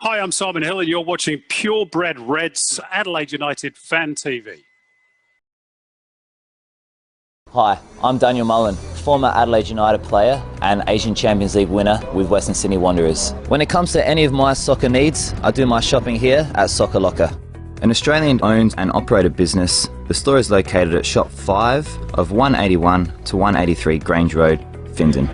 Hi, I'm Simon Hill and you're watching Purebred Reds Adelaide United Fan TV. Hi, I'm Daniel Mullen, former Adelaide United player and Asian Champions League winner with Western Sydney Wanderers. When it comes to any of my soccer needs, I do my shopping here at Soccer Locker. An Australian-owned and operated business, the store is located at Shop 5 of 181 to 183 Grange Road, Findon.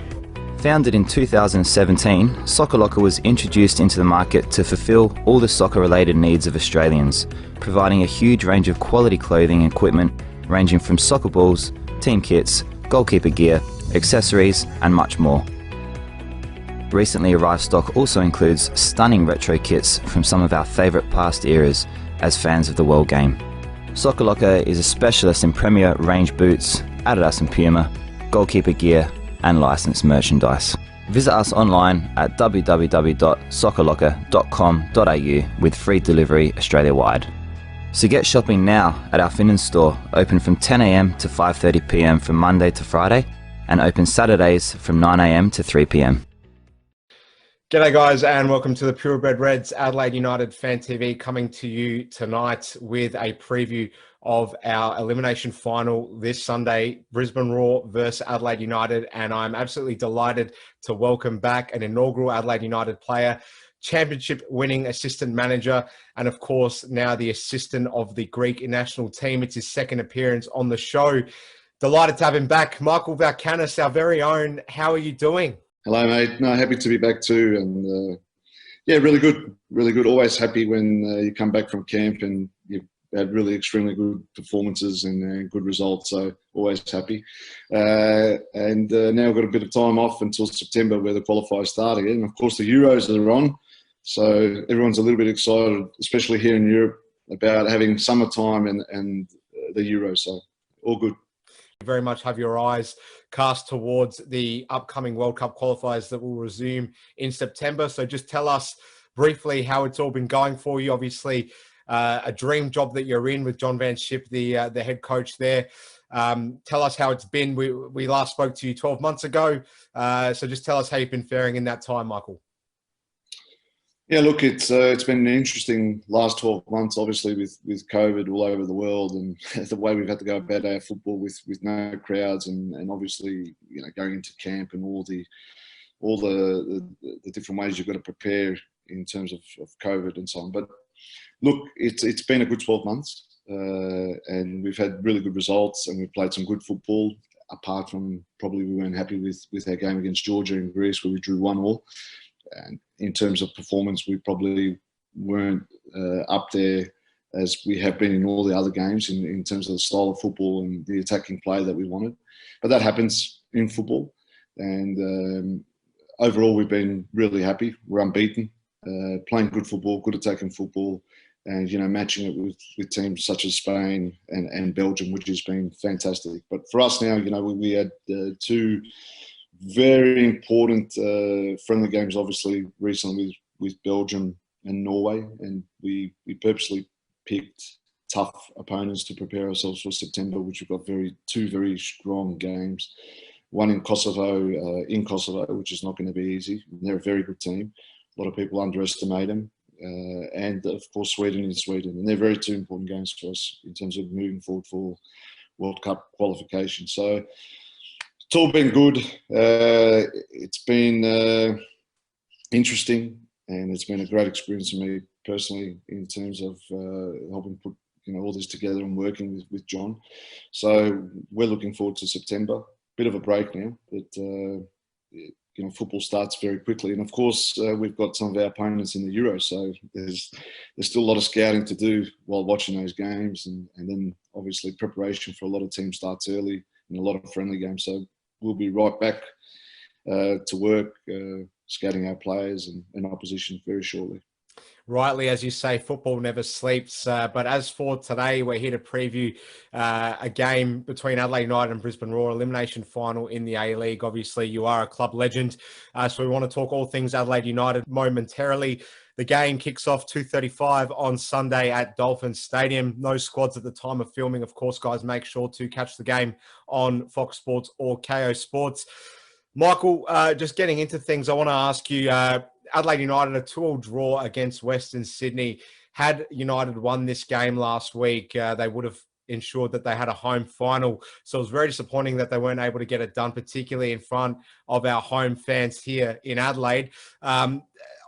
Founded in 2017, Soccer Locker was introduced into the market to fulfil all the soccer-related needs of Australians, providing a huge range of quality clothing and equipment ranging from soccer balls, team kits, goalkeeper gear, accessories and much more. Recently arrived stock also includes stunning retro kits from some of our favourite past eras as fans of the world game. Soccer Locker is a specialist in premier range boots, Adidas and Puma, goalkeeper gear and licensed merchandise. Visit us online at www.soccerlocker.com.au with free delivery Australia-wide. So get shopping now at our Findon store, open from 10 a.m. to 5:30 p.m. from Monday to Friday and open Saturdays from 9 a.m. to 3 p.m. G'day guys and welcome to the Purebred Reds Adelaide United Fan TV, coming to you tonight with a preview of our elimination final this Sunday, Brisbane Roar versus Adelaide United, and I'm absolutely delighted to welcome back an inaugural Adelaide United player, championship winning assistant manager, and of course now the assistant of the Greek national team. It's his second appearance on the show. Delighted to have him back. Michael Valkanis, our very own. How are you doing? Hello, mate. No, happy to be back too. And yeah, really good. Really good. Always happy when you come back from camp and you've had really extremely good performances and good results. So always happy. Now we've got a bit of time off until September where the qualifiers start again. And of course, the Euros are on. So everyone's a little bit excited, especially here in Europe, about having summertime and the Euros. So all good. Very much have your eyes cast towards the upcoming World Cup qualifiers that will resume in September. So just tell us briefly how it's all been going for you. Obviously, a dream job that you're in with John Van Schip, the head coach there. Tell us how it's been. We last spoke to you 12 months ago. So just tell us how you've been faring in that time, Michael. Yeah, look, it's been an interesting last 12 months, obviously with COVID all over the world and the way we've had to go about our football with no crowds and obviously going into camp and all the different ways you've got to prepare in terms of COVID and so on. But look, it's been a good 12 months and we've had really good results and we've played some good football. Apart from probably we weren't happy with our game against Georgia in Greece where we drew 1-1. And in terms of performance, we probably weren't up there as we have been in all the other games in terms of the style of football and the attacking play that we wanted. But that happens in football. And overall, we've been really happy. We're unbeaten, playing good football, good attacking football, and matching it with teams such as Spain and Belgium, which has been fantastic. But for us now, we had two very important friendly games, obviously, recently with Belgium and Norway. And we purposely picked tough opponents to prepare ourselves for September, which we've got two very strong games. One in Kosovo, which is not going to be easy. They're a very good team. A lot of people underestimate them. And, of course, Sweden in Sweden. And they're two important games for us in terms of moving forward for World Cup qualification. So it's all been good. It's been interesting, and it's been a great experience for me personally in terms of helping put all this together and working with John. So we're looking forward to September. Bit of a break now, but football starts very quickly, and of course we've got some of our opponents in the Euros. So there's still a lot of scouting to do while watching those games, and then obviously preparation for a lot of teams starts early in a lot of friendly games. So we'll be right back to work, scouting our players and opposition very shortly. Rightly, as you say, football never sleeps. But as for today, we're here to preview a game between Adelaide United and Brisbane Roar, elimination final in the A-League. Obviously, you are a club legend, so we want to talk all things Adelaide United momentarily. The game kicks off 2:35 on Sunday at Dolphin Stadium. No squads at the time of filming. Of course, guys, make sure to catch the game on Fox Sports or KO Sports. Michael, just getting into things, I want to ask you, Adelaide United a 2-2 draw against Western Sydney. Had United won this game last week, they would have ensured that they had a home final. So it was very disappointing that they weren't able to get it done, particularly in front of our home fans here in Adelaide.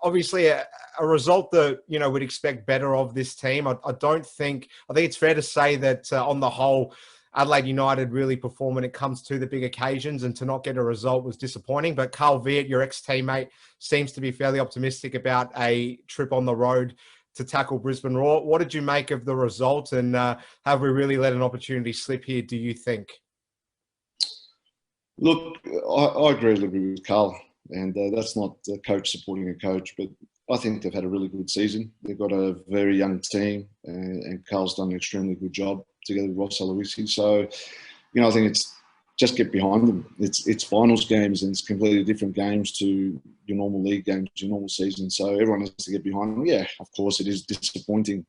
Obviously, a result that, we'd expect better of this team. I think it's fair to say that on the whole, Adelaide United really perform when it comes to the big occasions, and to not get a result was disappointing. But Carl Veart, your ex-teammate, seems to be fairly optimistic about a trip on the road to tackle Brisbane Roar. What did you make of the result, and have we really let an opportunity slip here, do you think? Look, I agree a little bit with Carl, and that's not a coach supporting a coach, but I think they've had a really good season. They've got a very young team, and Carl's done an extremely good job together with Ross Aloisi. So, I think it's just get behind them. It's finals games, and it's completely different games to your normal league games, your normal season. So everyone has to get behind them. Yeah, of course, it is disappointing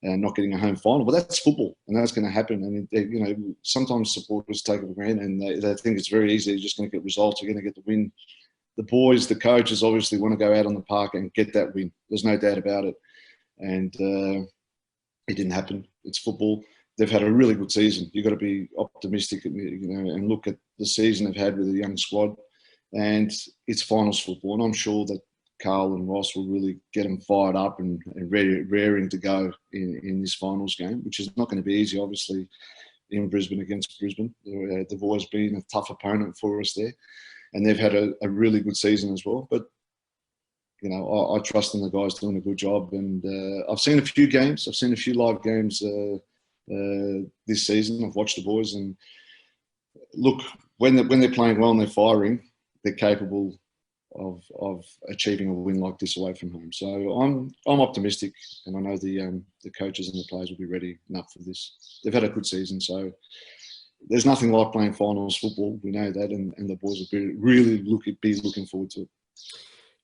not getting a home final, but that's football, and that's going to happen. And sometimes supporters take it for granted, and they think it's very easy. You're just going to get results. You're going to get the win. The boys, the coaches, obviously want to go out on the park and get that win. There's no doubt about it. And it didn't happen. It's football. They've had a really good season. You've got to be optimistic, and look at the season they've had with a young squad. And it's finals football. And I'm sure that Carl and Ross will really get them fired up and raring to go in this finals game, which is not going to be easy, obviously, in Brisbane against Brisbane. They've always been a tough opponent for us there. And they've had a really good season as well. But, I trust in the guys doing a good job. And I've seen a few games. I've seen a few live games this season. I've watched the boys. And look, when they're playing well and they're firing, they're capable of achieving a win like this away from home. So I'm optimistic, and I know the coaches and the players will be ready enough for this. They've had a good season, so there's nothing like playing finals football. We know that, and the boys will be really looking forward to it.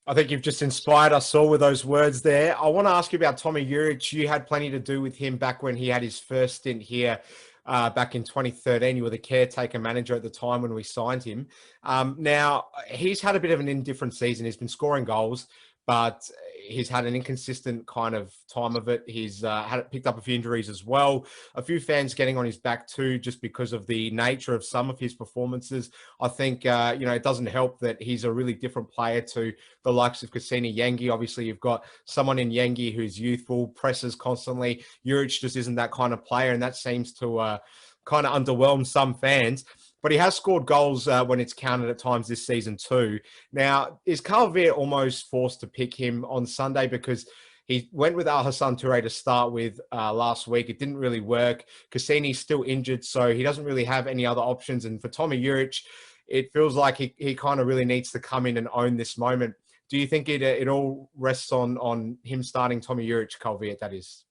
I think you've just inspired us all with those words there. I want to ask you about Tommy Juric. You had plenty to do with him back when he had his first stint here back in 2013. You were the caretaker manager at the time when we signed him. Now, he's had a bit of an indifferent season. He's been scoring goals, but he's had an inconsistent kind of time of it. He's picked up a few injuries as well. A few fans getting on his back too, just because of the nature of some of his performances. I think, it doesn't help that he's a really different player to the likes of Cassini Yengi. Obviously, you've got someone in Yengi who's youthful, presses constantly. Juric just isn't that kind of player, and that seems to kind of underwhelm some fans. But he has scored goals when it's counted at times this season too. Now, is Carl Veart almost forced to pick him on Sunday, because he went with Al Hassan Toure to start with last week? It didn't really work. Cassini's still injured, so he doesn't really have any other options. And for Tommy Juric, it feels like he kind of really needs to come in and own this moment. Do you think it all rests on him starting Tommy Juric, Carl Veart, that is?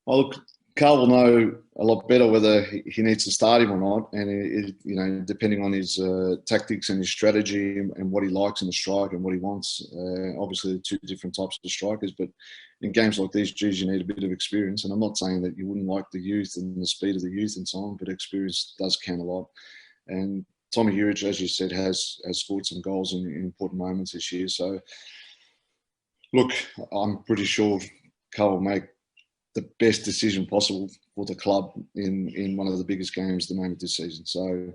Well, look, Carl will know a lot better whether he needs to start him or not, and depending on his tactics and his strategy and what he likes in the strike and what he wants. Obviously, two different types of strikers, but in games like these, you need a bit of experience. And I'm not saying that you wouldn't like the youth and the speed of the youth and so on, but experience does count a lot. And Tommy Juric, as you said, has scored some goals in important moments this year. So, look, I'm pretty sure Carl will make the best decision possible for the club in one of the biggest games at the moment this season. So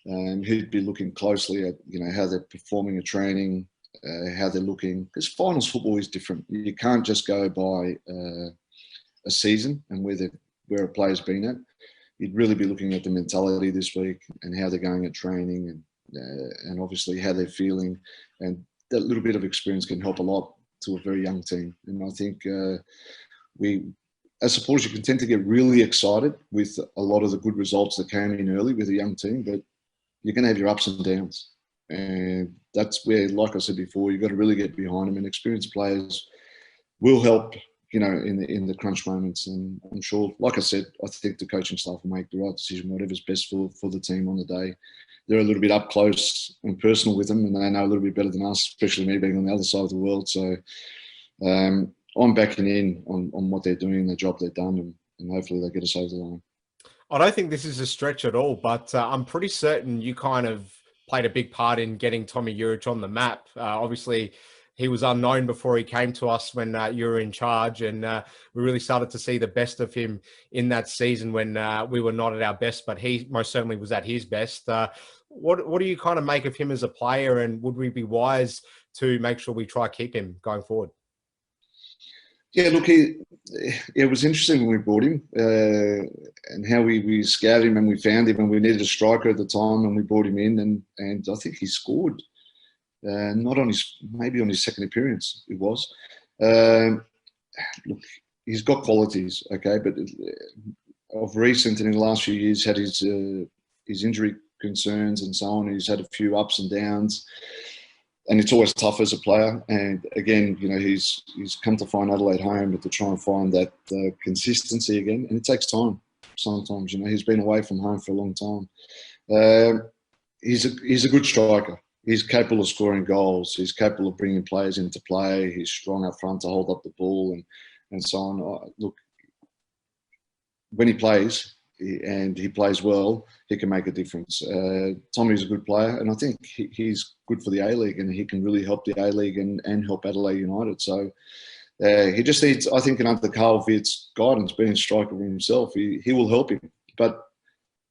he'd be looking closely at how they're performing at training, how they're looking, because finals football is different. You can't just go by a season and where a player's been at. You'd really be looking at the mentality this week and how they're going at training, and obviously how they're feeling, and that little bit of experience can help a lot to a very young team. And I think as supporters, you can tend to get really excited with a lot of the good results that came in early with a young team, but you're going to have your ups and downs. And that's where, like I said before, you've got to really get behind them, and experienced players will help, in the crunch moments. And I'm sure, like I said, I think the coaching staff will make the right decision, whatever's best for the team on the day. They're a little bit up close and personal with them, and they know a little bit better than us, especially me being on the other side of the world. So, I'm backing in on what they're doing, the job they've done, and hopefully they get us over the line. I don't think this is a stretch at all, but I'm pretty certain you kind of played a big part in getting Tommy Urich on the map. Obviously, he was unknown before he came to us when you were in charge, and we really started to see the best of him in that season when we were not at our best, but he most certainly was at his best. What do you kind of make of him as a player, and would we be wise to make sure we try keep him going forward? Yeah, look, it was interesting when we brought him and how we scouted him and we found him, and we needed a striker at the time, and we brought him in, and I think he scored. Not on maybe on his second appearance, it was. Look, he's got qualities, okay, but of recent and in the last few years, had his injury concerns and so on. He's had a few ups and downs, and it's always tough as a player. And again, you know, he's come to find Adelaide home, but to try and find that consistency again, and it takes time. Sometimes, you know, he's been away from home for a long time. He's a good striker. He's capable of scoring goals. He's capable of bringing players into play. He's strong up front to hold up the ball and so on. Look, when he plays, and he plays well, he can make a difference. Tommy's a good player, and I think he's good for the A-League, and he can really help the A-League and help Adelaide United. So he just needs, I think, under Carl Veart's guidance, being a striker himself, he will help him. But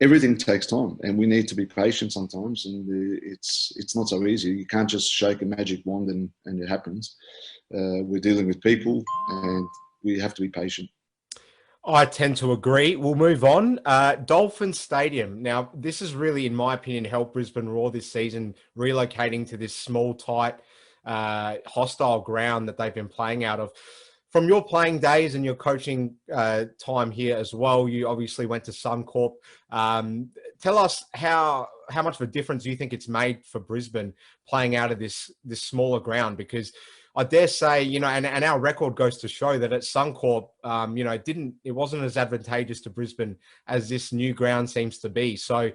everything takes time, and we need to be patient sometimes, and it's not so easy. You can't just shake a magic wand and it happens. We're dealing with people, and we have to be patient. I tend to agree. We'll move on. Dolphin Stadium. Now, this has really, in my opinion, helped Brisbane Roar this season, relocating to this small, tight, hostile ground that they've been playing out of. From your playing days and your coaching time here as well, you obviously went to Suncorp. Tell us how much of a difference do you think it's made for Brisbane playing out of this smaller ground? Because I dare say, you know, and our record goes to show that at Suncorp, you know, it wasn't as advantageous to Brisbane as this new ground seems to be. So,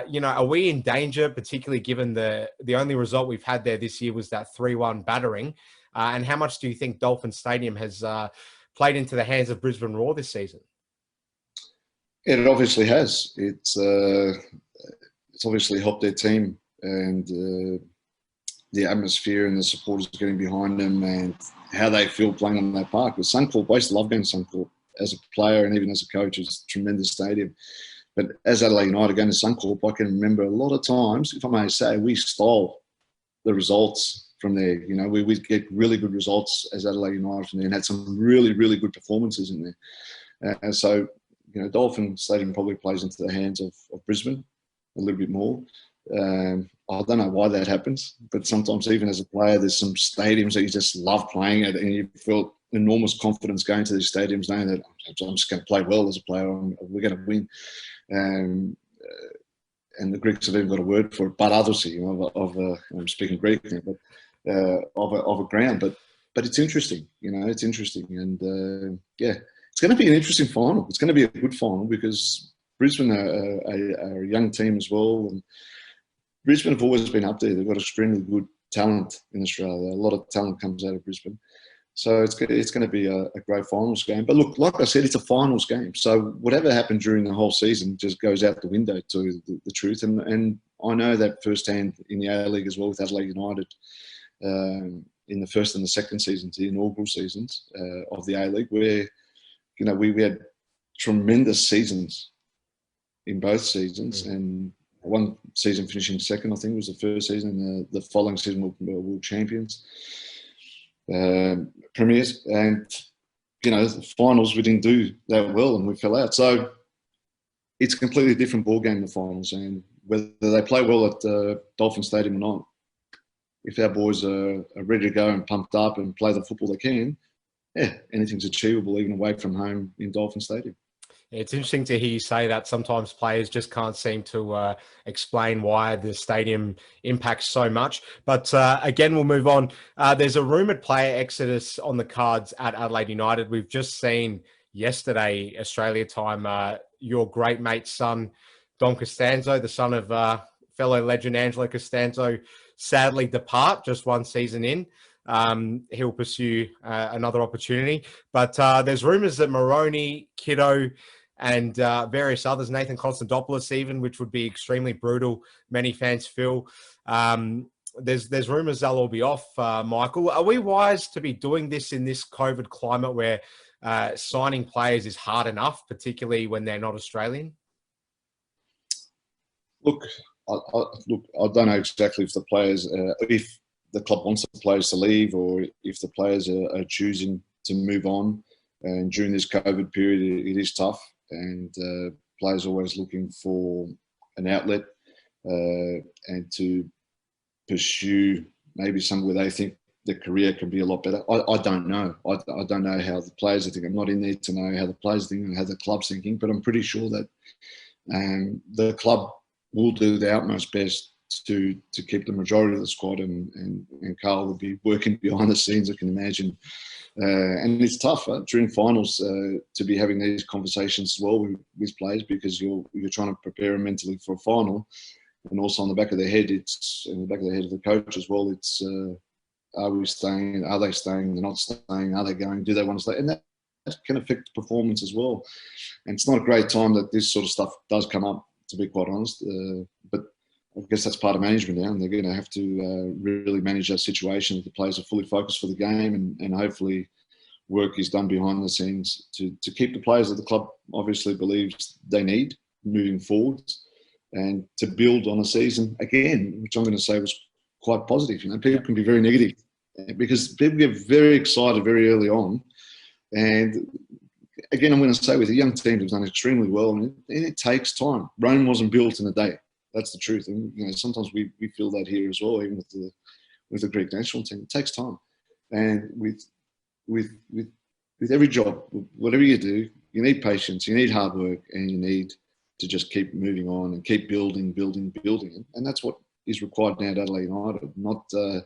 you know, are we in danger, particularly given the only result we've had there this year was that 3-1 battering? And how much do you think Dolphin Stadium has played into the hands of Brisbane Roar this season? It obviously has. It's obviously helped their team, and the atmosphere and the supporters getting behind them, and how they feel playing on that park. With Suncorp, I used to love going to Suncorp as a player and even as a coach. It's a tremendous stadium. But as Adelaide United going to Suncorp, I can remember a lot of times, if I may say, we stole the results from there. You know, we'd get really good results as Adelaide United from there, and had some really, really good performances in there. And so, you know, Dolphin Stadium probably plays into the hands of Brisbane a little bit more. I don't know why that happens, but sometimes even as a player, there's some stadiums that you just love playing at, and you feel enormous confidence going to these stadiums, knowing that I'm just going to play well as a player, we're going to win. And the Greeks have even got a word for it, but obviously, you know, I'm speaking Greek now, but of a ground. But it's interesting, you know, it's interesting, and yeah, it's going to be an interesting final. It's going to be a good final because Brisbane are a young team as well, and Brisbane have always been up there. They've got extremely good talent in Australia. A lot of talent comes out of Brisbane. So it's going to be a great finals game. But look, like I said, it's a finals game. So whatever happened during the whole season just goes out the window to the truth. And I know that firsthand in the A-League as well with Adelaide United in the first and the second seasons, the inaugural seasons of the A-League, where, you know, we had tremendous seasons in both seasons. And one season finishing second, I think, was the first season. And the following season we were world champions, premiers. And, you know, the finals, we didn't do that well and we fell out. So it's a completely different ballgame, the finals. And whether they play well at Dolphin Stadium or not, if our boys are ready to go and pumped up and play the football they can, yeah, anything's achievable even away from home in Dolphin Stadium. It's interesting to hear you say that. Sometimes players just can't seem to explain why the stadium impacts so much. But again, we'll move on. There's a rumoured player exodus on the cards at Adelaide United. We've just seen yesterday, Australia time, your great mate's son, Don Costanzo, the son of fellow legend Angelo Costanzo, sadly depart just one season in. He'll pursue another opportunity. But there's rumours that Moroney, Kiddo, and various others, Nathan Konstantopoulos even, which would be extremely brutal, many fans feel. There's rumours they'll all be off, Michael. Are we wise to be doing this in this COVID climate where signing players is hard enough, particularly when they're not Australian? Look, I don't know exactly if the players, if the club wants the players to leave, or if the players are choosing to move on. And during this COVID period, it is tough, and players are always looking for an outlet and to pursue maybe somewhere they think their career can be a lot better. I don't know. I don't know how the players are thinking. I'm not in there to know how the players are thinking and how the club's thinking, but I'm pretty sure that the club will do the utmost best to keep the majority of the squad, and Carl will be working behind the scenes, I can imagine. And it's tough during finals to be having these conversations as well with players, because you're trying to prepare them mentally for a final, and also on the back of their head, it's in the back of the head of the coach as well. It's are we staying? Are they staying? They're not staying. Are they going? Do they want to stay? And that can affect performance as well. And it's not a great time that this sort of stuff does come up, to be quite honest. But I guess that's part of management now, and they're going to have to really manage that situation. That the players are fully focused for the game, and hopefully work is done behind the scenes to keep the players that the club obviously believes they need moving forward, and to build on a season again, which I'm going to say was quite positive. You know, people can be very negative because people get very excited very early on, and again, I'm going to say with the young teams have done extremely well, and it takes time. Rome wasn't built in a day. That's the truth. And you know, sometimes we feel that here as well, even with the Greek national team. It takes time, and with every job, whatever you do, you need patience, you need hard work, and you need to just keep moving on and keep building. And that's what is required now at Adelaide United, not to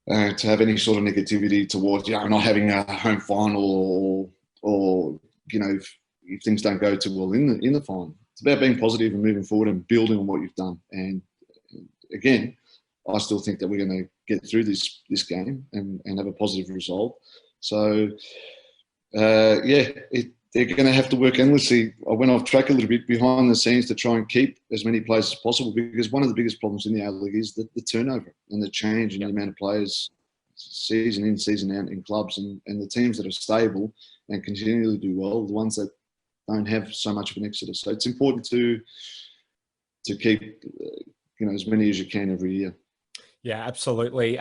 have any sort of negativity towards, you know, not having a home final or you know, if things don't go too well in the final. It's about being positive and moving forward and building on what you've done. And again, I still think that we're going to get through this game and have a positive result. So, they're going to have to work endlessly. I went off track a little bit behind the scenes to try and keep as many players as possible, because one of the biggest problems in the A-League is the turnover and the change in the amount of players season in, season out in clubs, and the teams that are stable and continually do well, the ones that don't have so much of an exodus. So it's important to keep as many as you can every year. Yeah, absolutely.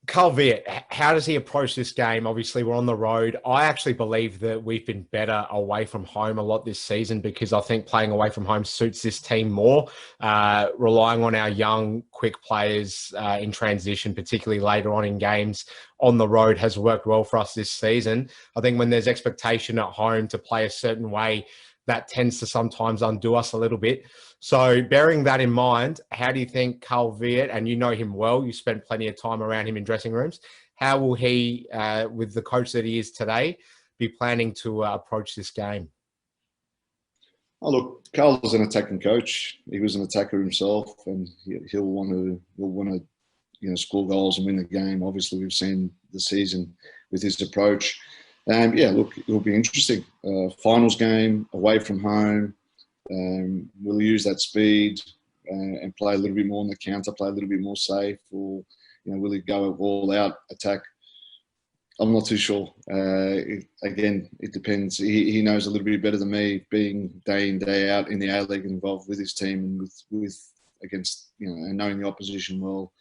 Carl Veart, how does he approach this game? Obviously, we're on the road. I actually believe that we've been better away from home a lot this season, because I think playing away from home suits this team more. Relying on our young, quick players in transition, particularly later on in games on the road, has worked well for us this season. I think when there's expectation at home to play a certain way, that tends to sometimes undo us a little bit. So bearing that in mind, how do you think Carl Veart, and you know him well, you spent plenty of time around him in dressing rooms, how will he, with the coach that he is today, be planning to approach this game? Oh, look, Carl's an attacking coach. He was an attacker himself, and he'll want to score goals and win the game. Obviously, we've seen the season with his approach. Look, it'll be interesting. Finals game, away from home. We'll use that speed and play a little bit more on the counter, play a little bit more safe, or will he go all out attack? I'm not too sure. Again, it depends. He knows a little bit better than me, being day in, day out in the A-League, involved with his team and with against and knowing the opposition well.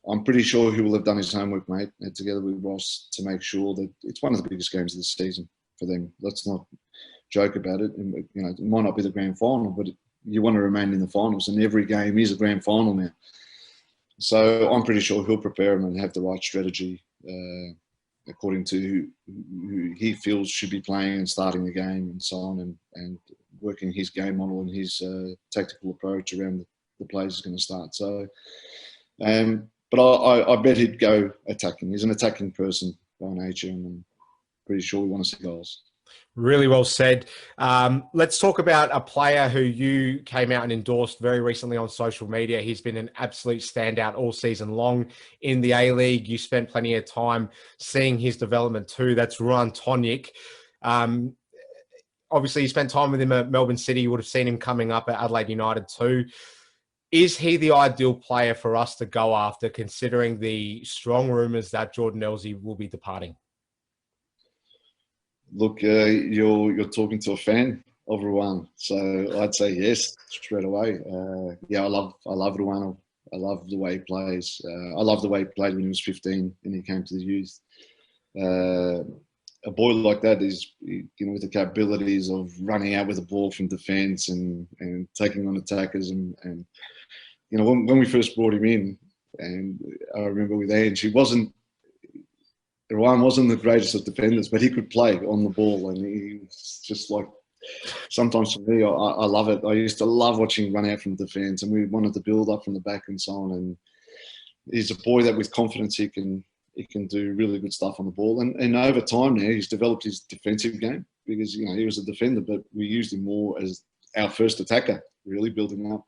I'm pretty sure he will have done his homework, mate, together with Ross, to make sure that it's one of the biggest games of the season for them. Let's not joke about it. And, it might not be the grand final, but you want to remain in the finals, and every game is a grand final now. So I'm pretty sure he'll prepare them and have the right strategy according to who he feels should be playing and starting the game and so on, and working his game model and his tactical approach around the players is going to start. So, but I bet he'd go attacking. He's an attacking person by nature, and I'm pretty sure we want to see goals. Really well said. Let's talk about a player who you came out and endorsed very recently on social media. He's been an absolute standout all season long in the A-League. You spent plenty of time seeing his development too. That's Ruan Tonic. obviously you spent time with him at Melbourne City. You would have seen him coming up at Adelaide United too. Is he the ideal player for us to go after, considering the strong rumours that Jordan Elsey will be departing? Look, you're talking to a fan of Ruan, so I'd say yes straight away. Yeah, I love Ruan. I love the way he plays. I love the way he played when he was 15 and he came to the youth. A boy like that is, with the capabilities of running out with the ball from defence and taking on attackers and when we first brought him in, and I remember with Ange, Ruan wasn't the greatest of defenders, but he could play on the ball, and he was just like, sometimes for me, I love it. I used to love watching him run out from defence, and we wanted to build up from the back and so on. And he's a boy that with confidence he can do really good stuff on the ball. And over time now, he's developed his defensive game because he was a defender, but we used him more as our first attacker, really building up.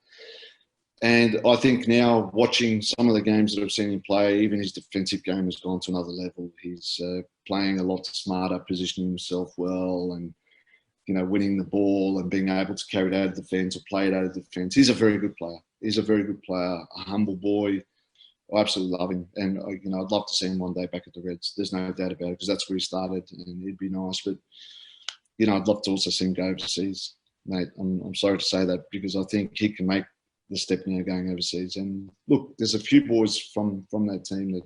And I think now, watching some of the games that I've seen him play, even his defensive game has gone to another level. He's playing a lot smarter, positioning himself well, and winning the ball and being able to carry it out of defence or play it out of defence. He's a very good player. A humble boy. I absolutely love him, and I'd love to see him one day back at the Reds. There's no doubt about it, because that's where he started, and it'd be nice. But I'd love to also see him go overseas, mate. I'm sorry to say that, because I think he can make the step now going overseas. And look, there's a few boys from that team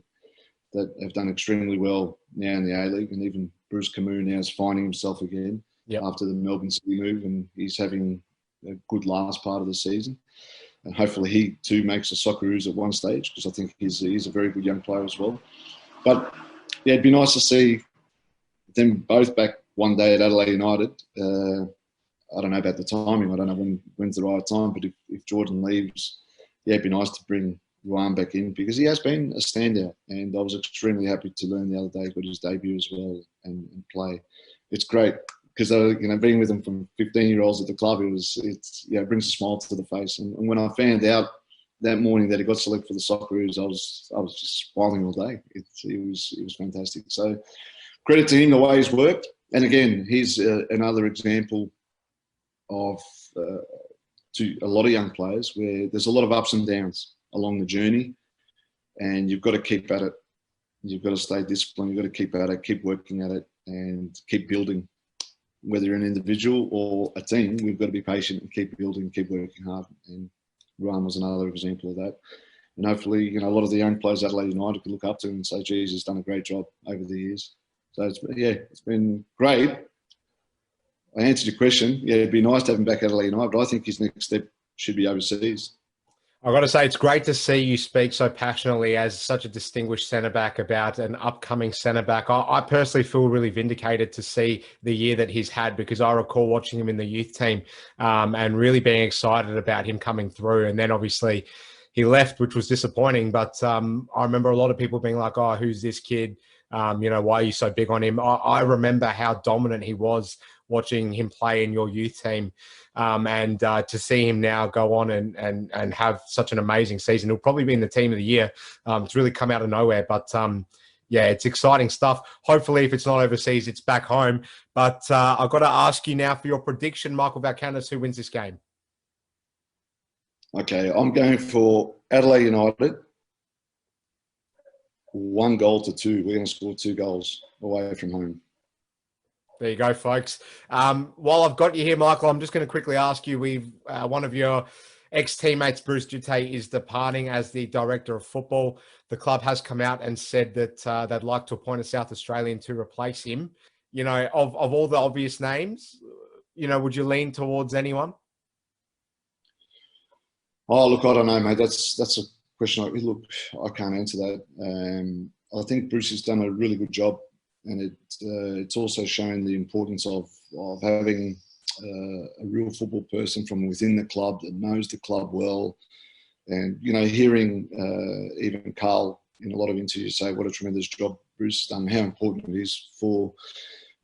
that have done extremely well now in the A-League, and even Bruce Camus now is finding himself again after the Melbourne City move, and he's having a good last part of the season. And hopefully he too makes the Socceroos at one stage, because I think he's a very good young player as well. But yeah, it'd be nice to see them both back one day at Adelaide United. I don't know about the timing. I don't know when's the right time. But if Jordan leaves, yeah, it'd be nice to bring Ruan back in, because he has been a standout. And I was extremely happy to learn the other day, got his debut as well and play. It's great, because being with him from 15-year-olds at the club, it brings a smile to the face. And when I found out that morning that he got selected for the Socceroos, I was just smiling all day. It was fantastic. So credit to him, the way he's worked. And again, he's another example of to a lot of young players where there's a lot of ups and downs along the journey, and you've got to keep at it. You've got to stay disciplined. You've got to keep at it, keep working at it, and keep building. Whether you're an individual or a team, we've got to be patient and keep building, keep working hard. And Ruan was another example of that. And hopefully, a lot of the young players at Adelaide United could look up to him and say, geez, he's done a great job over the years. So it's been great. I answered your question. Yeah, it'd be nice to have him back at Adelaide United, but I think his next step should be overseas. I've got to say, it's great to see you speak so passionately as such a distinguished centre-back about an upcoming centre-back. I personally feel really vindicated to see the year that he's had, because I recall watching him in the youth team and really being excited about him coming through. And then obviously he left, which was disappointing. But I remember a lot of people being like, oh, who's this kid? Why are you so big on him? I remember how dominant he was watching him play in your youth team. And to see him now go on and have such an amazing season. He'll probably be in the team of the year. It's really come out of nowhere. But, it's exciting stuff. Hopefully, if it's not overseas, it's back home. But I've got to ask you now for your prediction, Michael Valkanis, who wins this game? Okay, I'm going for Adelaide United. 1-2. We're going to score 2 goals away from home. There you go, folks. While I've got you here, Michael, I'm just going to quickly ask you, one of your ex-teammates, Bruce Dutay, is departing as the director of football. The club has come out and said that they'd like to appoint a South Australian to replace him. Of all the obvious names, would you lean towards anyone? Oh, look, I don't know, mate. That's a question. I can't answer that. I think Bruce has done a really good job. And it's also shown the importance of having a real football person from within the club that knows the club well. And, hearing even Carl in a lot of interviews say what a tremendous job Bruce has done, how important it is for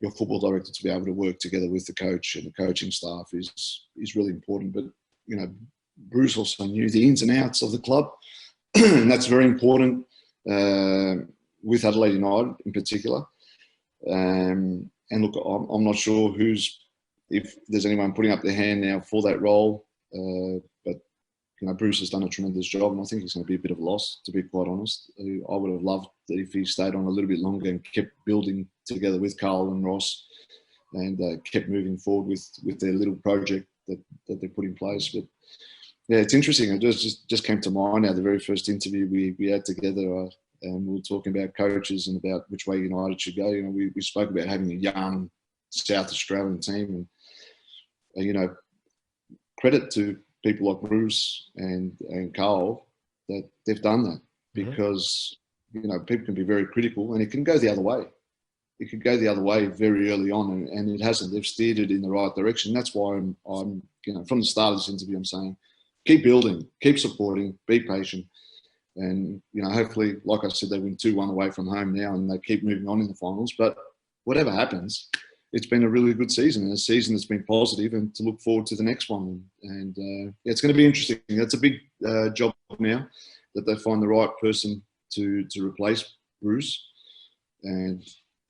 your football director to be able to work together with the coach and the coaching staff is really important. But, Bruce also knew the ins and outs of the club, and that's very important with Adelaide United in particular. And look, I'm not sure who's if there's anyone putting up their hand now for that role. But Bruce has done a tremendous job, and I think he's going to be a bit of a loss, to be quite honest. I would have loved that if he stayed on a little bit longer and kept building together with Carl and Ross, and kept moving forward with their little project that they put in place. But yeah, it's interesting. It just came to mind now. The very first interview we had together, and we were talking about coaches and about which way United should go. We spoke about having a young South Australian team, and credit to people like Bruce and Carl that they've done that, because people can be very critical, and it can go the other way. It could go the other way very early on, and it hasn't. They've steered it in the right direction. That's why I'm from the start of this interview, I'm saying, keep building, keep supporting, be patient, and hopefully, like I said, they win 2-1 away from home now, and they keep moving on in the finals. But whatever happens, it's been a really good season, and a season that's been positive, and to look forward to the next one. And it's going to be interesting. That's a big job now, that they find the right person to replace Bruce, and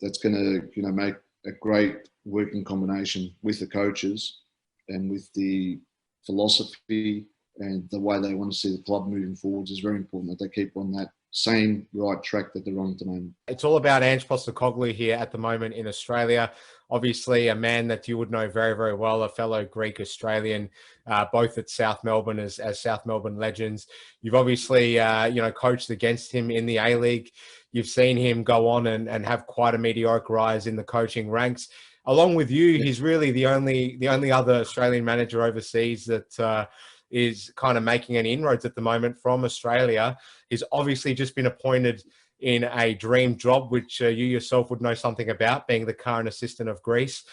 that's going to make a great working combination with the coaches and with the philosophy and the way they want to see the club moving forwards. Is very important that they keep on that same right track that they're on at the moment. It's all about Ange Postecoglou here at the moment in Australia. Obviously, a man that you would know very, very well, a fellow Greek Australian, both at South Melbourne as South Melbourne legends. You've obviously, coached against him in the A-League. You've seen him go on and have quite a meteoric rise in the coaching ranks. Along with you, he's really the only other Australian manager overseas that is kind of making any inroads at the moment from Australia. He's obviously just been appointed in a dream job, which you yourself would know something about, being the current assistant of Greece.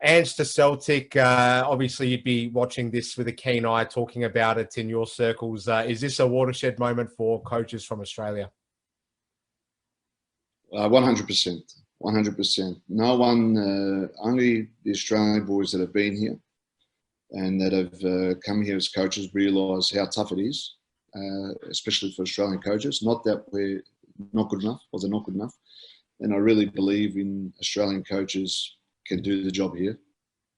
Ange to Celtic, obviously you'd be watching this with a keen eye, talking about it in your circles. Is this a watershed moment for coaches from Australia? 100%. 100%. No one, only the Australian boys that have been here and that have come here as coaches realise how tough it is, especially for Australian coaches. Not that we're not good enough, or they're not good enough. And I really believe in Australian coaches can do the job here.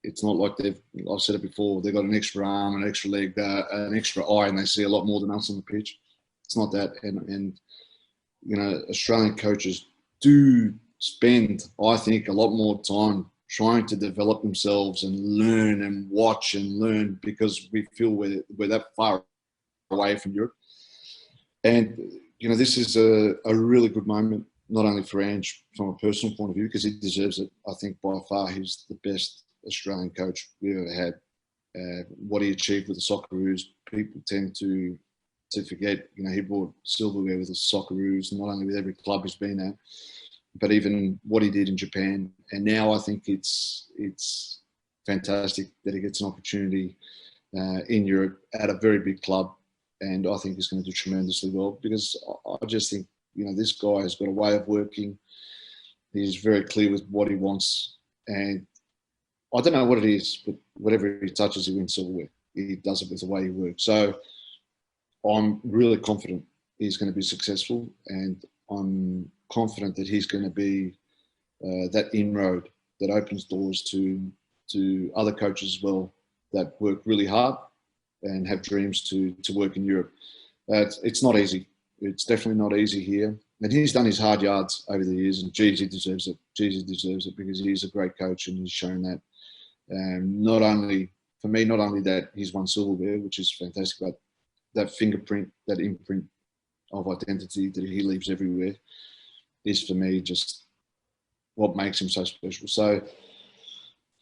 It's not like I've said it before, they've got an extra arm, an extra leg, an extra eye, and they see a lot more than us on the pitch. It's not that. And Australian coaches do spend, I think, a lot more time trying to develop themselves and learn and watch and learn, because we feel we're that far away from Europe. And, this is a really good moment, not only for Ange from a personal point of view, because he deserves it. I think by far he's the best Australian coach we've ever had. What he achieved with the Socceroos, people tend to forget. He brought silverware with the Socceroos, not only with every club he's been at, but even what he did in Japan. And now I think it's fantastic that he gets an opportunity in Europe at a very big club. And I think he's going to do tremendously well, because I just think, this guy has got a way of working. He's very clear with what he wants. And I don't know what it is, but whatever he touches, he wins silverware. He does it with the way he works. So I'm really confident he's going to be successful, and I'm confident that he's going to be that inroad that opens doors to other coaches as well that work really hard and have dreams to work in Europe. It's not easy. It's definitely not easy here. And he's done his hard yards over the years, and geez, he deserves it. Geez, he deserves it, because he's a great coach and he's shown that. Not only that he's won silverware, which is fantastic, but that fingerprint, that imprint of identity that he leaves everywhere is, for me, just what makes him so special. So,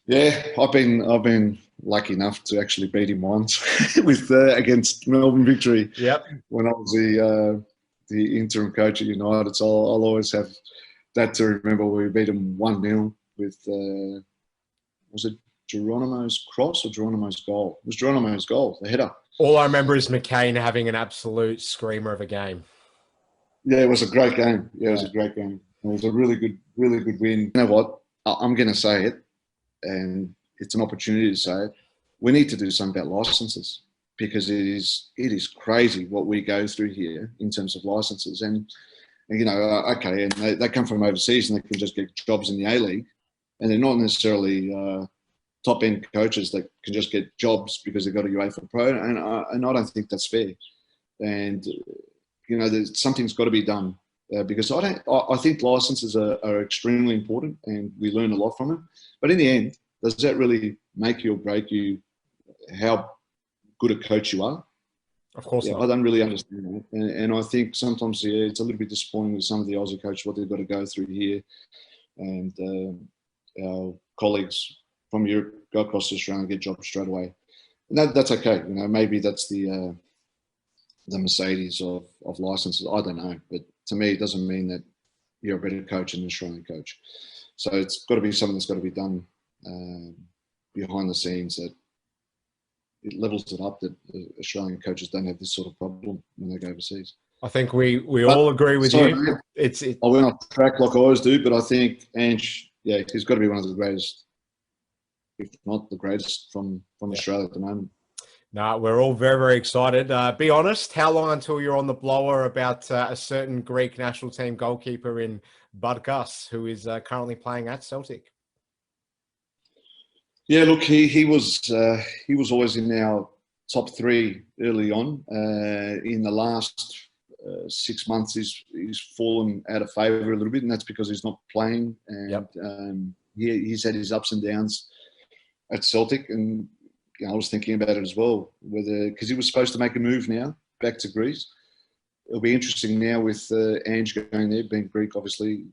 yeah, I've been lucky enough to actually beat him once with against Melbourne Victory. Yep. When I was the interim coach at United, so I'll always have that to remember. We beat him 1-0 with was it Geronimo's cross or Geronimo's goal? It was Geronimo's goal, the header. All I remember is McCain having an absolute screamer of a game. Yeah, it was a great game. Yeah, it was a great game. It was a really good win. You know what? I'm going to say it, and it's an opportunity to say it. We need to do something about licenses, because it is crazy what we go through here in terms of licenses. And okay, and they come from overseas and they can just get jobs in the A-League, and they're not necessarily top end coaches that can just get jobs because they've got a UEFA Pro, and I don't think that's fair. And you know, something's got to be done because I think licenses are extremely important, and we learn a lot from them. But in the end, does that really make you or break you? How good a coach you are? Of course not. I don't really understand that. And I think sometimes it's a little bit disappointing with some of the Aussie coaches, what they've got to go through here. And our colleagues from Europe go across to Australia and get jobs straight away. And that's okay. You know, maybe that's the Mercedes of licenses. I don't know. But to me, it doesn't mean that you're a better coach than an Australian coach. So it's got to be something that's got to be done behind the scenes, that it levels it up, that Australian coaches don't have this sort of problem when they go overseas. I think we all agree with you. Mate, I went off track like I always do, but I think Ange, he's got to be one of the greatest, if not the greatest, from Australia at the moment. No, we're all very, very excited. Be honest, how long until you're on the blower about a certain Greek national team goalkeeper in Valkanis, who is currently playing at Celtic? Yeah, look, he was always in our top three early on. In the last 6 months, he's fallen out of favour a little bit, and that's because he's not playing. And he's had his ups and downs at Celtic, and I was thinking about it as well, whether, because he was supposed to make a move now back to Greece. It'll be interesting now with Ange going there, being Greek, obviously,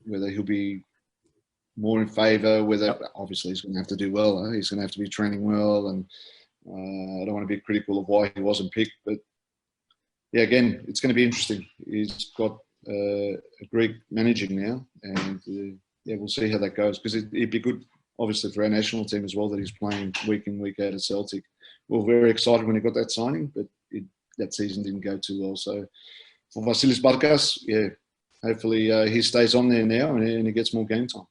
whether he'll be more in favour, whether obviously he's going to have to do well. He's going to have to be training well, and I don't want to be critical of why he wasn't picked, but yeah, again, it's going to be interesting. He's got a Greek managing now, and we'll see how that goes, because it'd be good, obviously, for our national team as well, that he's playing week in, week out at Celtic. We were very excited when he got that signing, but that season didn't go too well. So for Vasilis Barkas, hopefully he stays on there now and he gets more game time.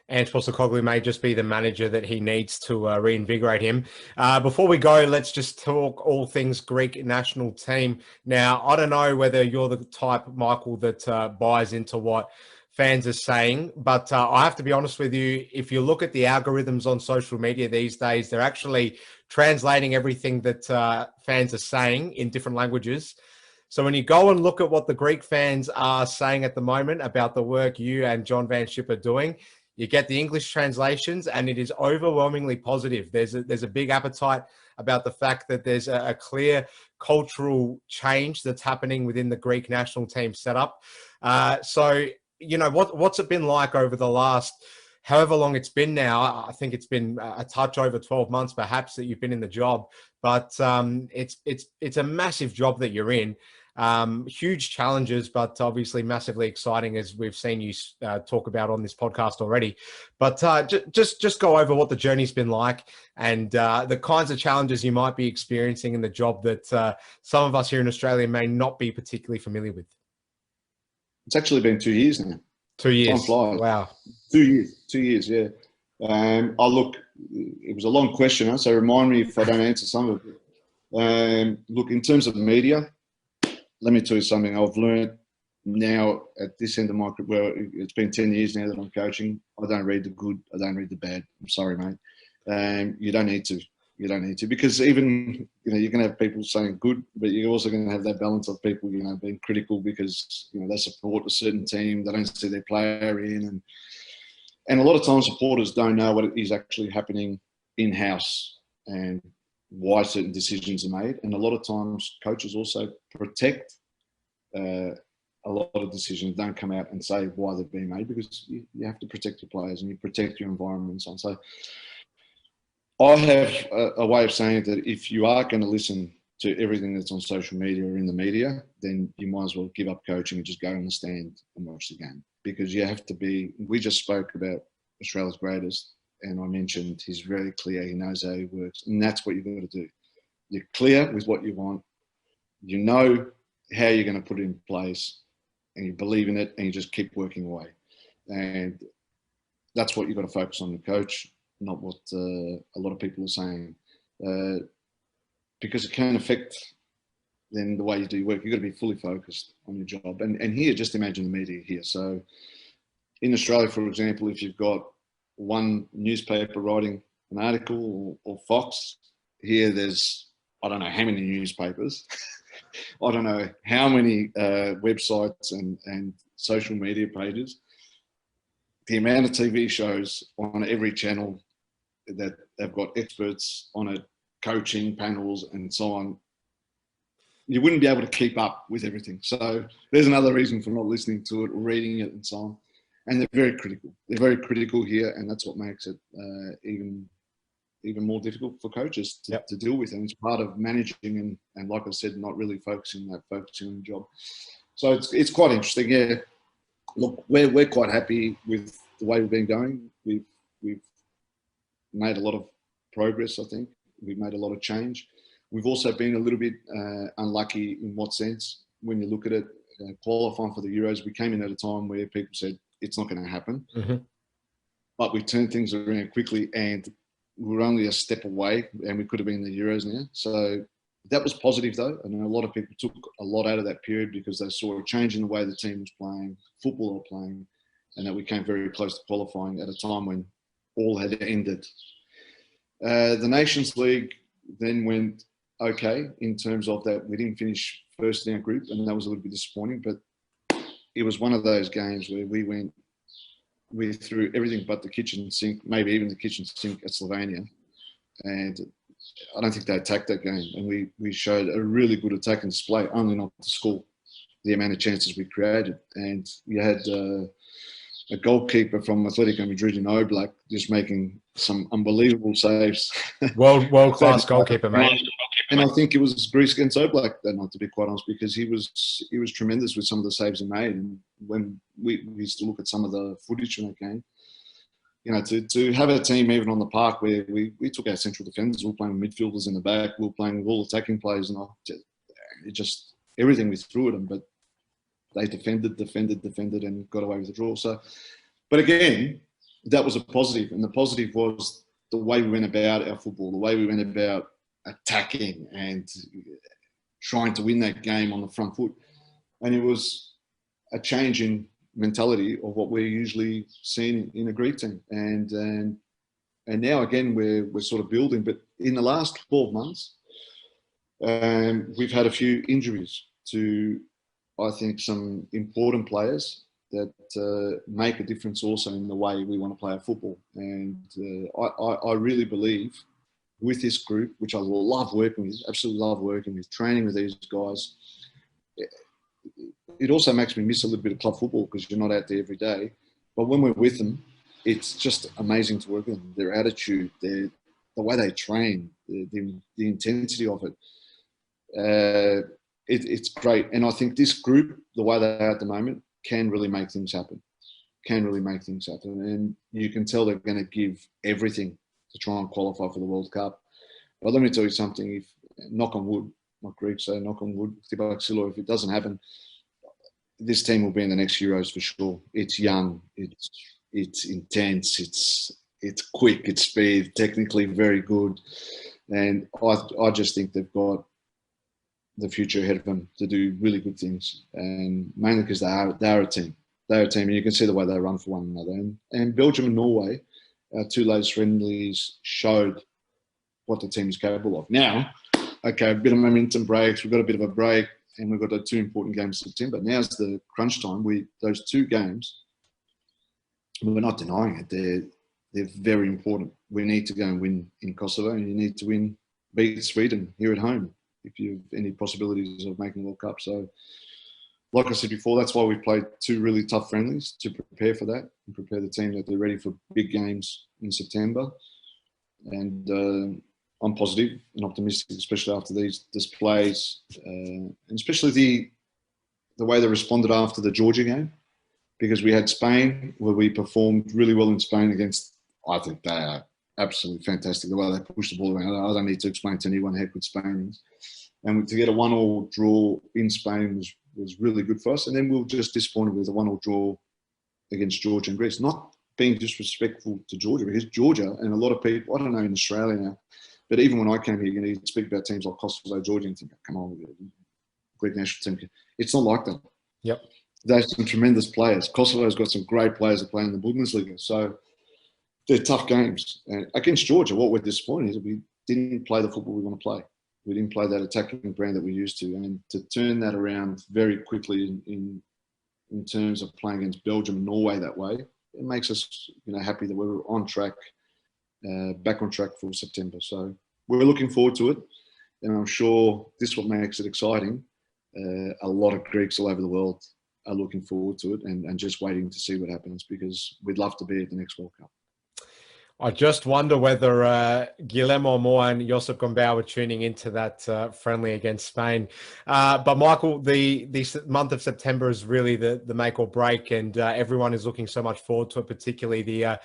Ange Postecoglou may just be the manager that he needs to reinvigorate him. Before we go, let's just talk all things Greek national team. Now, I don't know whether you're the type, Michael, that buys into what fans are saying, but I have to be honest with you. If you look at the algorithms on social media these days, they're actually translating everything that fans are saying in different languages. So when you go and look at what the Greek fans are saying at the moment about the work you and John Van Schip are doing, you get the English translations, and it is overwhelmingly positive. There's a big appetite about the fact that there's a clear cultural change that's happening within the Greek national team setup. So, you know, what's it been like over the last, however long it's been now? I think it's been a touch over 12 months, perhaps, that you've been in the job. But it's a massive job that you're in. Huge challenges, but obviously massively exciting, as we've seen you talk about on this podcast already. But just go over what the journey's been like, and the kinds of challenges you might be experiencing in the job that some of us here in Australia may not be particularly familiar with. It's actually been 2 years now. 2 years. Time flies. Wow. 2 years. 2 years. Yeah. Look, it was a long question, so remind me if I don't answer some of it. Look, in terms of media, let me tell you something I've learned now at this end of my career. Well, it's been 10 years now that I'm coaching. I don't read the good. I don't read the bad. I'm sorry, mate. You don't need to. You don't need to, because even, you know, you're going to have people saying good, but you're also going to have that balance of people, you know, being critical because, you know, they support a certain team. They don't see their player in. And a lot of times supporters don't know what is actually happening in-house and why certain decisions are made. And a lot of times coaches also protect a lot of decisions, don't come out and say why they're being made, because you have to protect your players and you protect your environment and so on. So I have a way of saying that if you are going to listen to everything that's on social media or in the media, then you might as well give up coaching and just go on the stand and watch the game. Because you have to be, we just spoke about Australia's greatest, and I mentioned he's very clear, he knows how he works, and that's what you've got to do. You're clear with what you want, you know how you're going to put it in place, and you believe in it, and you just keep working away. And that's what you've got to focus on, the coach, not what a lot of people are saying, because it can affect then the way you do your work. You've got to be fully focused on your job. And here, just imagine the media here. So in Australia, for example, if you've got one newspaper writing an article or Fox. Here there's, I don't know how many newspapers. I don't know how many websites and social media pages. The amount of TV shows on every channel that they've got experts on it, coaching panels and so on. You wouldn't be able to keep up with everything. So there's another reason for not listening to it or reading it and so on. And they're very critical. They're very critical here, and that's what makes it even more difficult for coaches to deal with. And it's part of managing and like I said, not really focusing on the job. So it's quite interesting. Yeah, look, we're quite happy with the way we've been going. We've made a lot of progress. I think we've made a lot of change. We've also been a little bit unlucky in what sense? When you look at it, qualifying for the Euros, we came in at a time where people said it's not going to happen. Mm-hmm. But we turned things around quickly, and we were only a step away, and we could have been in the Euros now. So that was positive, though. I know a lot of people took a lot out of that period because they saw a change in the way the team was playing, football they were playing, and that we came very close to qualifying at a time when all had ended. The Nations League then went okay in terms of that. We didn't finish first in our group, and that was a little bit disappointing, but it was one of those games where we threw everything but the kitchen sink, maybe even the kitchen sink at Slovenia. And I don't think they attacked that game. And we showed a really good attacking display, only not to score the amount of chances we created. And you had a goalkeeper from Atletico Madrid in Oblak just making some unbelievable saves. World-class goalkeeper, mate. And I think it was Greece against Oblak that night, to be quite honest, because he was tremendous with some of the saves he made. And when we used to look at some of the footage from that game, you know, to have a team even on the park where we took our central defenders, we were playing midfielders in the back, we were playing with all attacking players, and it just everything we threw at them, but they defended, and got away with the draw. So, but again, that was a positive, and the positive was the way we went about our football, the way we went about attacking and trying to win that game on the front foot. And it was a change in mentality of what we're usually seeing in a Greek team. And now again, we're sort of building, but in the last 12 months, we've had a few injuries to, I think, some important players that make a difference also in the way we want to play our football. And I really believe with this group, which I love working with, absolutely love working with, training with these guys. It also makes me miss a little bit of club football because you're not out there every day. But when we're with them, it's just amazing to work with them. Their attitude, the way they train, the intensity of it. It's great. And I think this group, the way they are at the moment, can really make things happen. And you can tell they're going to give everything to try and qualify for the World Cup. But let me tell you something, if knock on wood, like Greeks say, knock on wood, if it doesn't happen, this team will be in the next Euros for sure. It's young, it's intense, it's quick, it's speed, technically very good. And I just think they've got the future ahead of them to do really good things. And mainly because they're a team. They're a team, and you can see the way they run for one another. And Belgium and Norway, our two latest friendlies, showed what the team is capable of. Now, okay, a bit of momentum breaks. We've got a bit of a break, and we've got the two important games in September. Now's the crunch time. Those two games, we're not denying it. They're very important. We need to go and win in Kosovo, and you need to beat Sweden here at home if you have any possibilities of making the World Cup. So, like I said before, that's why we played two really tough friendlies to prepare for that and prepare the team that they're ready for big games in September. And I'm positive and optimistic, especially after these displays, and especially the way they responded after the Georgia game, because we had Spain where we performed really well in Spain against, I think they are absolutely fantastic, the way they pushed the ball around. I don't need to explain to anyone how good Spain is. And to get a 1-1 draw in Spain was really good for us. And then we were just disappointed with a 1-1 draw against Georgia and Greece. Not being disrespectful to Georgia, because Georgia, and a lot of people, I don't know in Australia now, but even when I came here, you'd speak about teams like Kosovo, Georgia, and think, come on, Greek national team. It's not like that. Yep. They have some tremendous players. Kosovo's got some great players that play in the Bundesliga. So they're tough games. And against Georgia, what we're disappointed is we didn't play the football we want to play. We didn't play that attacking brand that we used to. And to turn that around very quickly in terms of playing against Belgium and Norway that way, it makes us, happy that we're on track, back on track for September. So we're looking forward to it. And I'm sure this is what makes it exciting. A lot of Greeks all over the world are looking forward to it and just waiting to see what happens, because we'd love to be at the next World Cup. I just wonder whether Guillermo Moore and Josip Gombau were tuning into that friendly against Spain. But Michael, the month of September is really the make or break, and everyone is looking so much forward to it, particularly the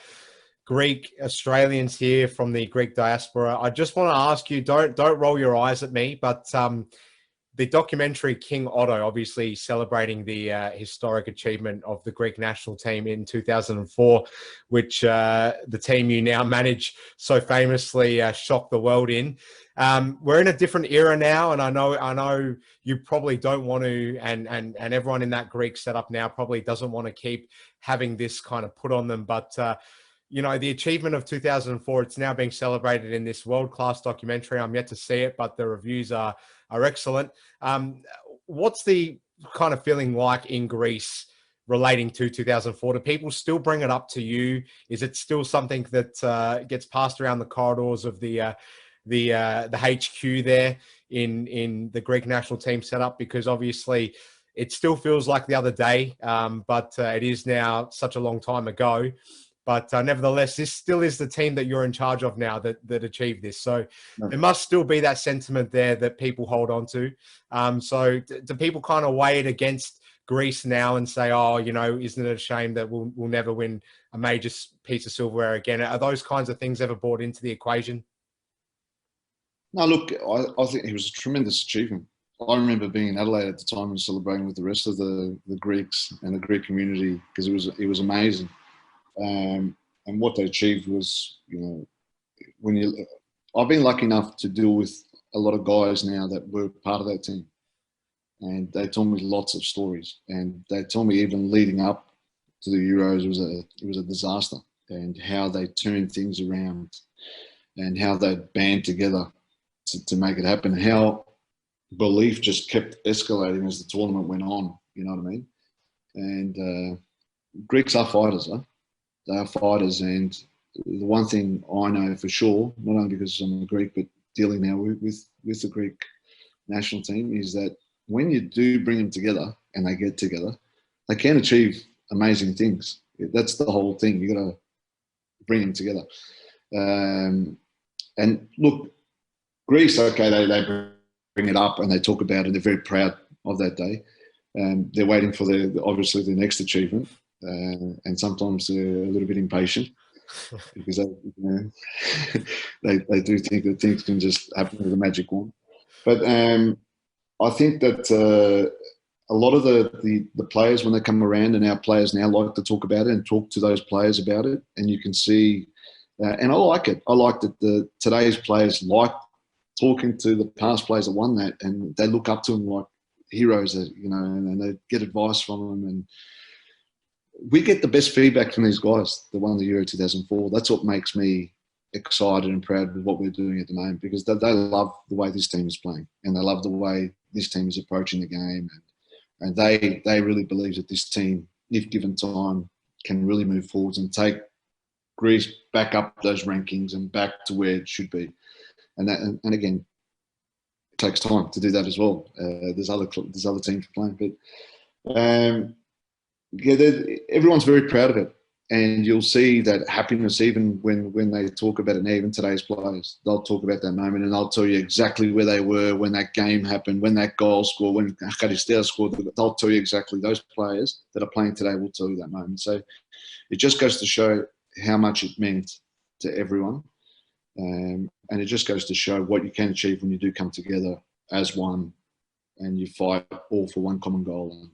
Greek Australians here from the Greek diaspora. I just want to ask you, don't roll your eyes at me, but the documentary King Otto, obviously celebrating the historic achievement of the Greek national team in 2004, which the team you now manage so famously shocked the world in. We're in a different era now, and I know you probably don't want to, and everyone in that Greek setup now probably doesn't want to keep having this kind of put on them, but the achievement of 2004, it's now being celebrated in this world-class documentary. I'm yet to see it, but the reviews are excellent. What's the kind of feeling like in Greece relating to 2004? Do people still bring it up to you? Is it still something that gets passed around the corridors of the HQ there in the Greek national team setup? Because obviously it still feels like the other day, but it is now such a long time ago. But nevertheless, this still is the team that you're in charge of now that achieved this. So there must still be that sentiment there that people hold on to. So do people kind of weigh it against Greece now and say, oh, isn't it a shame that we'll never win a major piece of silverware again? Are those kinds of things ever brought into the equation? No, look, I think it was a tremendous achievement. I remember being in Adelaide at the time and celebrating with the rest of the Greeks and the Greek community, because it was amazing. And what they achieved was, I've been lucky enough to deal with a lot of guys now that were part of that team, and they told me lots of stories, and they told me even leading up to the Euros, it was a disaster, and how they turned things around and how they band together to make it happen, how belief just kept escalating as the tournament went on, you know what I mean? And Greeks are fighters, huh? They are fighters, and the one thing I know for sure, not only because I'm a Greek, but dealing now with the Greek national team, is that when you do bring them together and they get together, they can achieve amazing things. That's the whole thing. You got to bring them together. And look, Greece, okay, they bring it up and they talk about it. They're very proud of that day. They're waiting for obviously the next achievement. And sometimes they're a little bit impatient because they do think that things can just happen with a magic wand. But I think that a lot of the players, when they come around, and our players now like to talk about it and talk to those players about it, and you can see, and I like it. I like that today's players like talking to the past players that won that, and they look up to them like heroes, and they get advice from them, and we get the best feedback from these guys that won the Euro 2004. That's what makes me excited and proud with what we're doing at the moment, because they love the way this team is playing, and they love the way this team is approaching the game, and they really believe that this team, if given time, can really move forwards and take Greece back up those rankings and back to where it should be. And again, it takes time to do that as well. There's other teams playing, but everyone's very proud of it, and you'll see that happiness even when they talk about it now. Even today's players, they'll talk about that moment, and they'll tell you exactly where they were when that game happened, when that goal scored, when Charistea scored. They'll tell you exactly. Those players that are playing today will tell you that moment. So it just goes to show how much it meant to everyone, and it just goes to show what you can achieve when you do come together as one and you fight all for one common goal.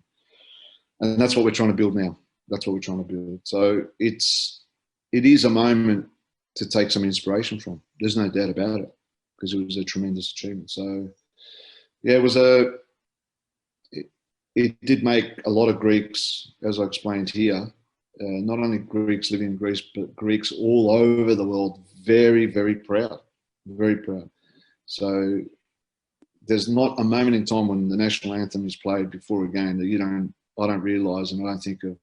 And that's what we're trying to build now. That's what we're trying to build. So it is a moment to take some inspiration from. There's no doubt about it, because it was a tremendous achievement. So yeah, it did make a lot of Greeks, as I explained here, not only Greeks living in Greece, but Greeks all over the world, very, very proud, very proud. So there's not a moment in time when the national anthem is played before a game that I don't realise, and I don't think of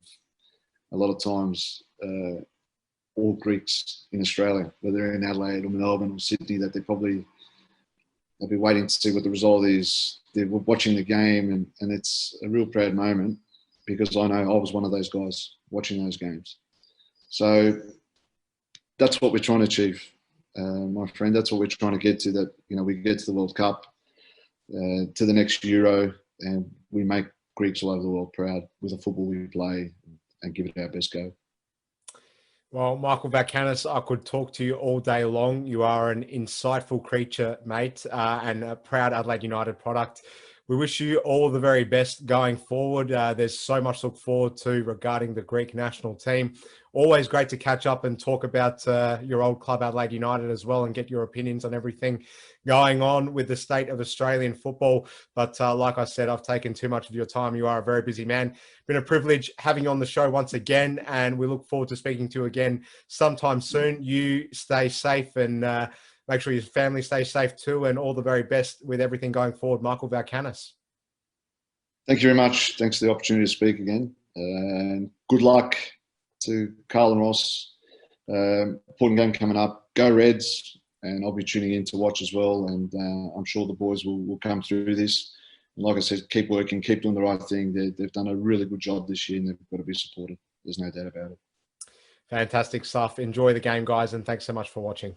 a lot of times all Greeks in Australia, whether they're in Adelaide or Melbourne or Sydney, that they'll be waiting to see what the result is. They're watching the game, and it's a real proud moment, because I know I was one of those guys watching those games. So that's what we're trying to achieve, my friend. That's what we're trying to get to, that, we get to the World Cup, to the next Euro, and we make Greeks all over the world proud with the football we play and give it our best go. Well, Michael Valkanis, I could talk to you all day long. You are an insightful creature, mate, and a proud Adelaide United product. We wish you all the very best going forward. There's so much to look forward to regarding the Greek national team. Always great to catch up and talk about your old club, Adelaide United, as well, and get your opinions on everything going on with the state of Australian football. But like I said, I've taken too much of your time. You are a very busy man. Been a privilege having you on the show once again, and we look forward to speaking to you again sometime soon. You stay safe, and make sure your family stays safe too, and all the very best with everything going forward. Michael Valkanis. Thank you very much. Thanks for the opportunity to speak again. And good luck to Carl and Ross. Important game coming up. Go Reds. And I'll be tuning in to watch as well. And I'm sure the boys will come through this. And like I said, keep working, keep doing the right thing. They've done a really good job this year, and they've got to be supported. There's no doubt about it. Fantastic stuff. Enjoy the game, guys, and thanks so much for watching.